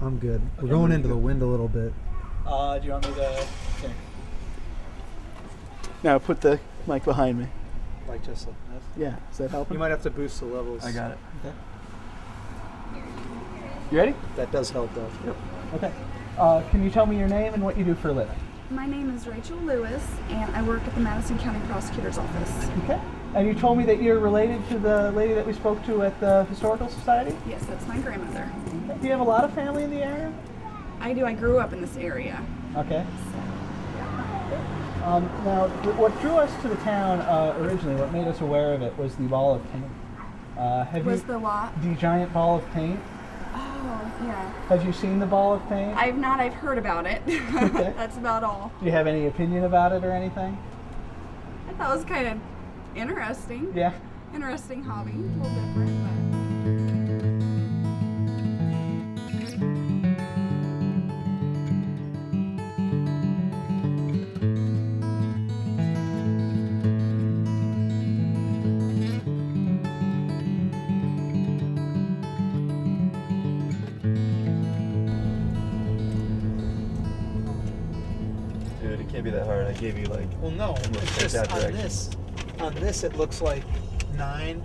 I'm good. We're going into the wind a little bit. Do you want me to? Okay. Now put the mic behind me. Like just like this. Yeah, is that helping? You might have to boost the levels. I got it. Okay. You ready? That does help though. Yep. Okay. Can you tell me your name and what you do for a living? My name is Rachel Lewis, and I work at the Madison County Prosecutor's Office. Okay. And you told me that you're related to the lady that we spoke to at the Historical Society? Yes, that's my grandmother. Okay. Do you have a lot of family in the area? I do. I grew up in this area. Okay. Now, what drew us to the town originally, what made us aware of it, was the ball of paint. The what? The giant ball of paint. Oh, yeah. Have you seen the ball of paint? I've not. I've heard about it. Okay. That's about all. Do you have any opinion about it or anything? I thought it was kind of interesting. Yeah. Interesting hobby. A little different, but... Dude, it can't be that hard. I gave you like. Well, no. Almost It's take just that on direction. this. On this, it looks like 9,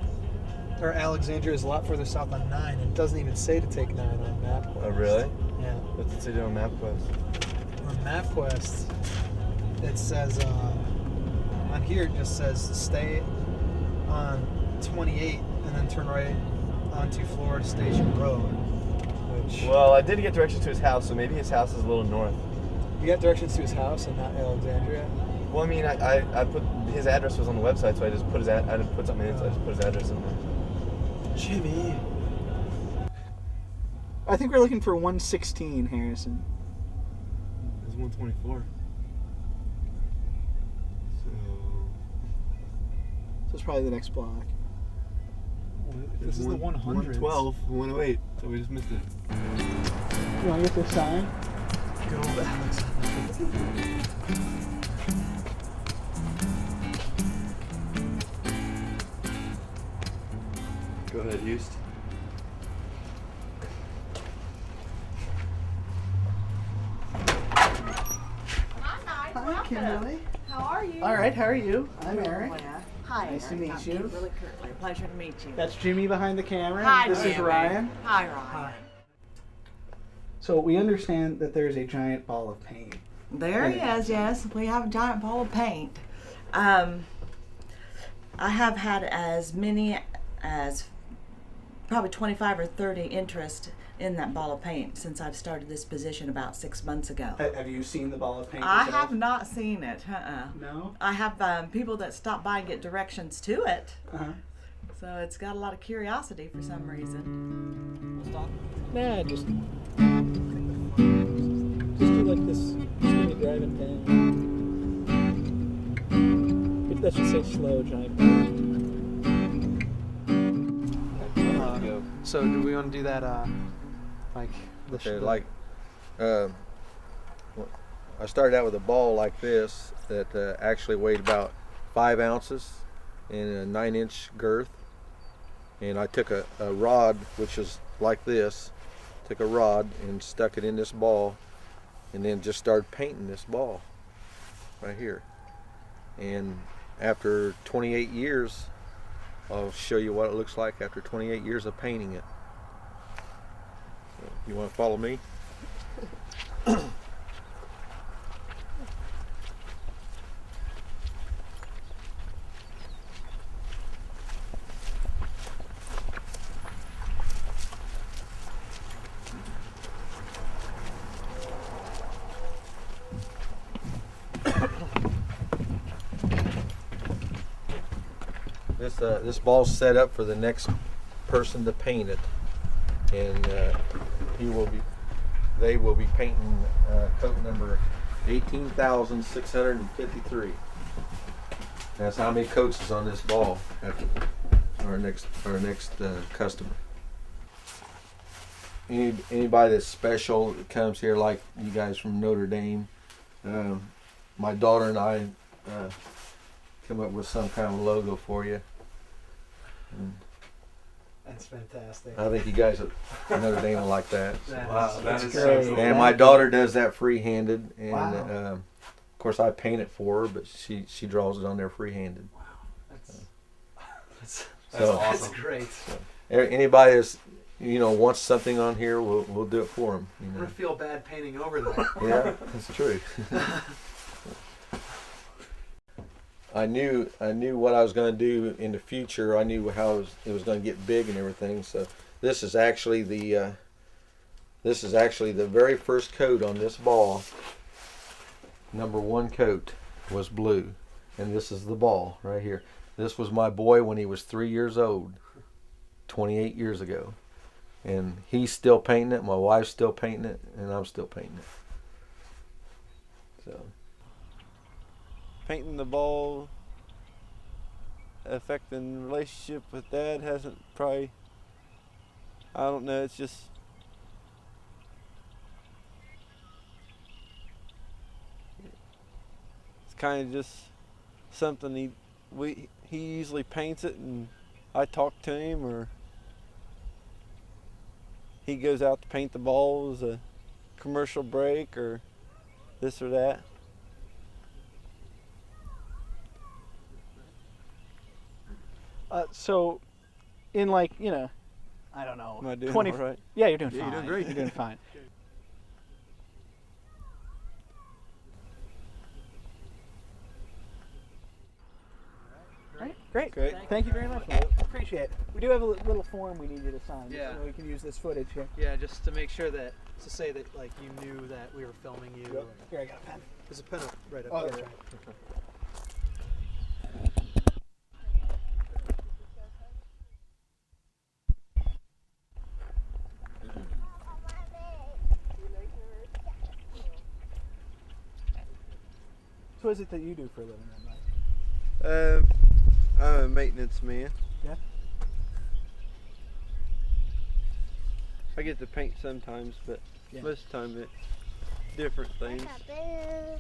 or Alexandria is a lot further south on 9. It doesn't even say to take 9 on MapQuest. Oh, really? Yeah. What's it say on MapQuest? On MapQuest, it says on here it just says stay on 28 and then turn right onto Florida Station Road. Which Well, I did get directions to his house, so maybe his house is a little north. you got directions to his house and not Alexandria. Well, I mean, I put his address was on the website, so I just put his I didn't put something in, so I just put his address in there. Jimmy. I think we're looking for 116, Harrison. It's 124. So So it's probably the next block. This is the 100s. 112, 108. So we just missed it. You want to get this sign? Good old Alex. Go ahead, Houston. Hi, Kimberly. How are you? All right, how are you? I'm Eric. Hi. Nice to Eric. meet I'm you. Really Kirkley. Pleasure to meet you. That's Jimmy behind the camera. Hi, This is Jimmy. Ryan. Hi, Ryan. So we understand that there's a giant ball of paint. There he is. Yes, we have a giant ball of paint. I have had as many as probably 25 or 30 interest in that ball of paint since I've started this position about 6 months ago. Have you seen the ball of paint I yourself? have not seen it. No? I have people that stop by and get directions to it. Uh-huh. So it's got a lot of curiosity for some reason. Nah, just do like this. Just when you're driving down. If that should say slow giant ball. So do we want to do that? Like the Okay, like I started out with a ball like this that actually weighed about 5 ounces in a 9-inch girth, and I took a rod which is like this, took a rod and stuck it in this ball, and then just started painting this ball right here. And after 28 years, I'll show you what it looks like after 28 years of painting it. You want to follow me? This ball's set up for the next person to paint it, and they will be painting coat number 18,653. That's how many coats is on this ball after our next customer. Anybody that's special that comes here, like you guys from Notre Dame, my daughter and I come up with some kind of logo for you. And That's fantastic. I think you guys at Notre Dame will like that. Wow, that is great. so cool. And my daughter does that free-handed, and Wow. of course I paint it for her, but she draws it on there free-handed. That's So awesome. That's great. anybody that's wants something on here, we'll do it for them. I'm gonna feel bad painting over that. Yeah, that's true. I knew what I was going to do in the future. I knew how it was going to get big and everything. So this is actually the very first coat on this ball. Number 1 coat was blue, and this is the ball right here. This was my boy when he was 3 years old, 28 years ago, and he's still painting it. My wife's still painting it, and I'm still painting it. So. Painting the ball affecting relationship with Dad hasn't probably, I don't know, it's just it's kind of just something he usually paints it and I talk to him, or he goes out to paint the balls, a commercial break or this or that. So, in like, I don't know. Am I doing 20 all right? Yeah, you're doing Yeah, fine. you're doing great. You're doing fine. All right, great. Great. Thank you very much. I appreciate it. We do have a little form we need you to sign. Yeah. So we can use this footage here. Yeah, just to make sure that to say that like you knew that we were filming you. Here, I got a pen. There's a pen right up Oh, there. there. So what is it that you do for a living then, Mike? I'm a maintenance man. Yeah. I get to paint sometimes, but Yeah. most of the time it's different things. Well,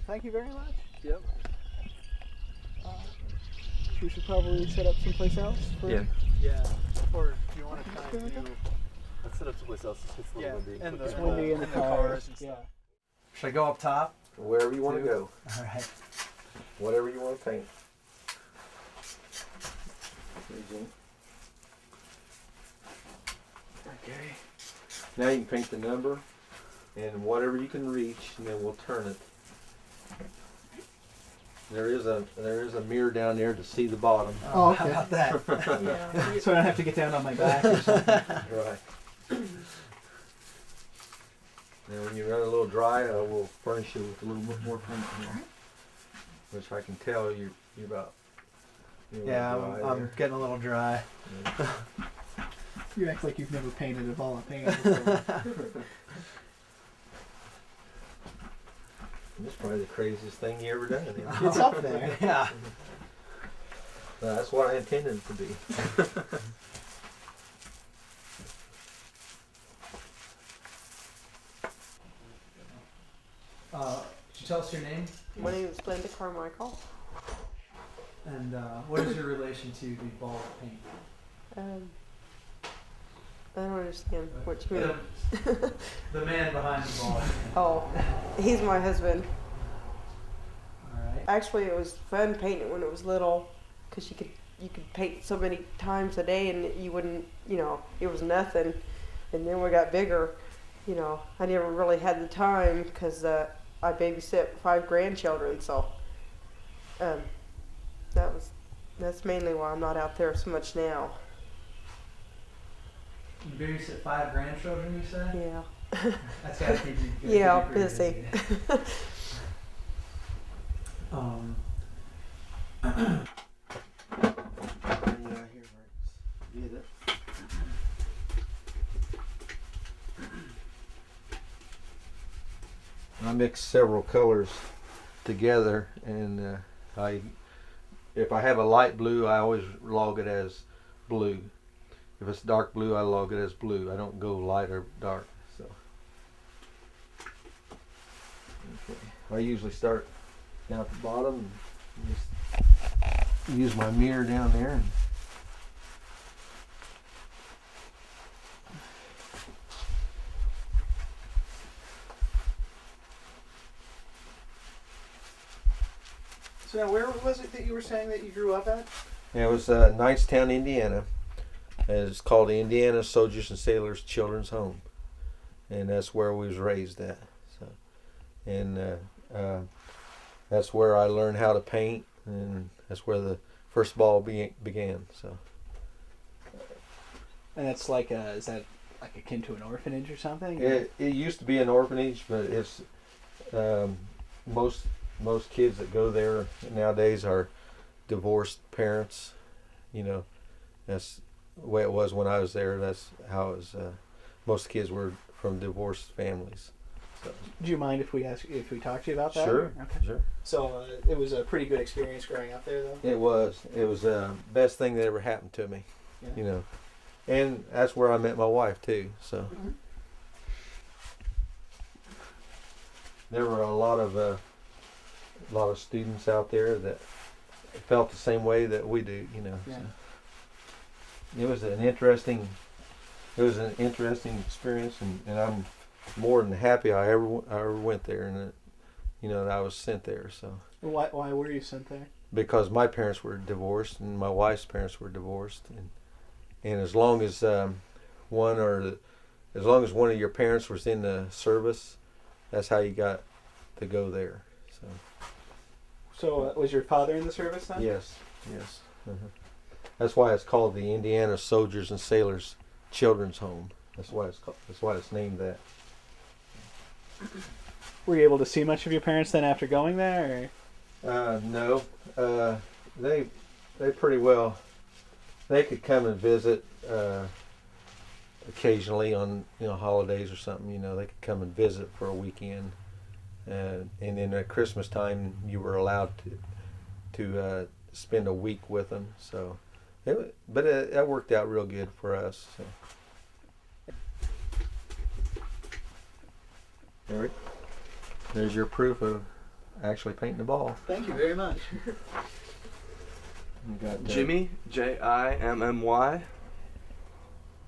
thank you very much. Yep. We should probably set up someplace else. For, Yeah. Yeah. Or if you want to kind of do. Let's set up someplace else. It's a Yeah. little windy. And It's the windy in the cars. and Yeah. stuff. Should I go up top? Wherever you want to go, All right. whatever you want to paint. Okay. Now you can paint the number and whatever you can reach, and then we'll turn it. There is a mirror down there to see the bottom. Oh, How okay. about that? Yeah. So I don't have to get down on my back or something. Right. Now when you run a little dry, I will furnish you with a little bit more paint here. Which I can tell you're about. You're Yeah, about dry I'm there. getting a little dry. Yeah. You act like you've never painted a ball of paint before. This is probably the craziest thing you ever done. It's up there. Yeah. That's what I intended it to be. Could you tell us your name? My name is Glenda Carmichael. And what is your relation to the ball of paint? I don't understand what you mean. The man behind the ball. Oh, he's my husband. Alright. Actually, it was fun painting when it was little, because you could paint so many times a day and you wouldn't, it was nothing. And then we got bigger, I never really had the time because I babysit 5 grandchildren, so that's mainly why I'm not out there so much now. You babysit 5 grandchildren, you say? Yeah. That's gotta keep you Yeah, pretty busy. I mix several colors together, and if I have a light blue, I always log it as blue. If it's dark blue, I log it as blue. I don't go light or dark. So okay. I usually start down at the bottom and Just use my mirror down there. And So now, where was it that you were saying that you grew up at? it was Knightstown, Indiana. And it's called the Indiana Soldiers and Sailors Children's Home, and that's where we was raised at. So, and that's where I learned how to paint, and that's where the first ball began. So, And that's like, is that like akin to an orphanage or something? it used to be an orphanage, but it's most kids that go there nowadays are divorced parents. You know, that's the way it was when I was there. That's how it was. Most kids were from divorced families. So. Do you mind if we talk to you about that? Sure. Okay. Sure. So it was a pretty good experience growing up there, though. It was. It was the best thing that ever happened to me. Yeah. You know, and that's where I met my wife too. So there were a lot of students out there that felt the same way that we do. You know. Yeah. So it was an interesting experience, and I'm more than happy I ever went there, and that I was sent there. So Why were you sent there? because my parents were divorced and my wife's parents were divorced, and as long as one of your parents was in the service, that's how you got to go there. So was your father in the service then? Yes. Uh-huh. That's why it's called the Indiana Soldiers and Sailors Children's Home. That's why it's named that. Were you able to see much of your parents then after going there? No. They pretty well. They could come and visit occasionally on holidays or something. They could come and visit for a weekend, and then at Christmas time you were allowed to spend a week with them. So, that worked out real good for us. So. Eric, there's your proof of actually painting the ball. Thank you very much. You got Jimmy, Jimmy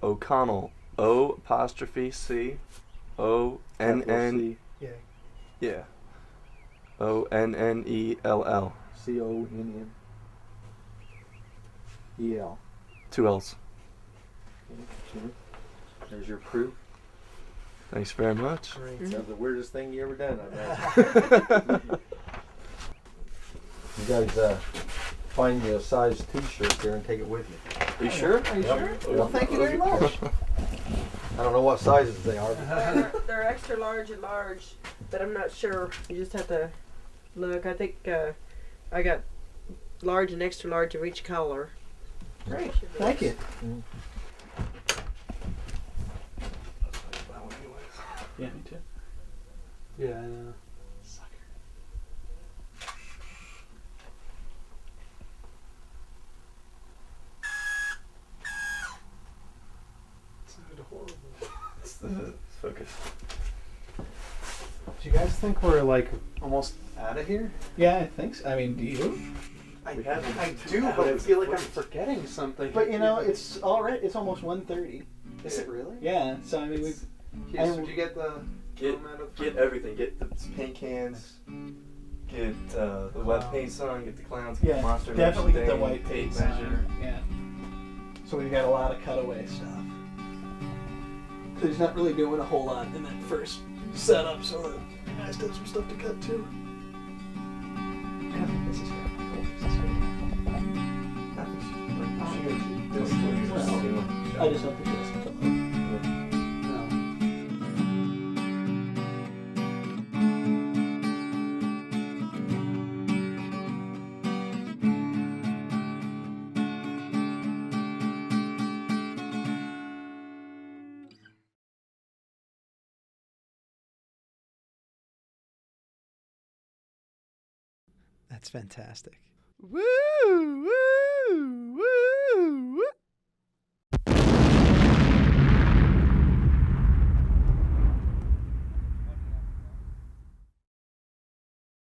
O'Connell, O''C ONN. Yeah. Yeah. ONNELL. CONNEL. 2 L's. There's your proof. Thanks very much. Sounds the weirdest thing you ever done, I bet. You guys find you a size t-shirt there and take it with you. Are you sure? Are you sure? Well, thank you very much. I don't know what sizes they are. They're extra large and large, but I'm not sure. You just have to look. I think I got large and extra large of each color. Great. Thank you. Yeah, me too. Yeah, I know. Sucker. Sounded horrible. Focus. Do you guys think we're like almost out of here? Yeah, I think so. I mean, do you? I do, but I feel like I'm forgetting something. But it's all right. It's almost 1:30. Is it really? Yeah. So I mean, we've. Okay, so did you get the Get everything. Get the paint cans. Get the wet paints on. Get the clowns. Get Yeah, the monster. definitely Mash get the thing, white tape paint measure. Yeah. So we've got a lot of cutaway stuff. So he's not really doing a whole lot in that first setup, so the guys got some stuff to cut too. I don't think this is good. I just don't think this is good. That's fantastic. Woo! Woo!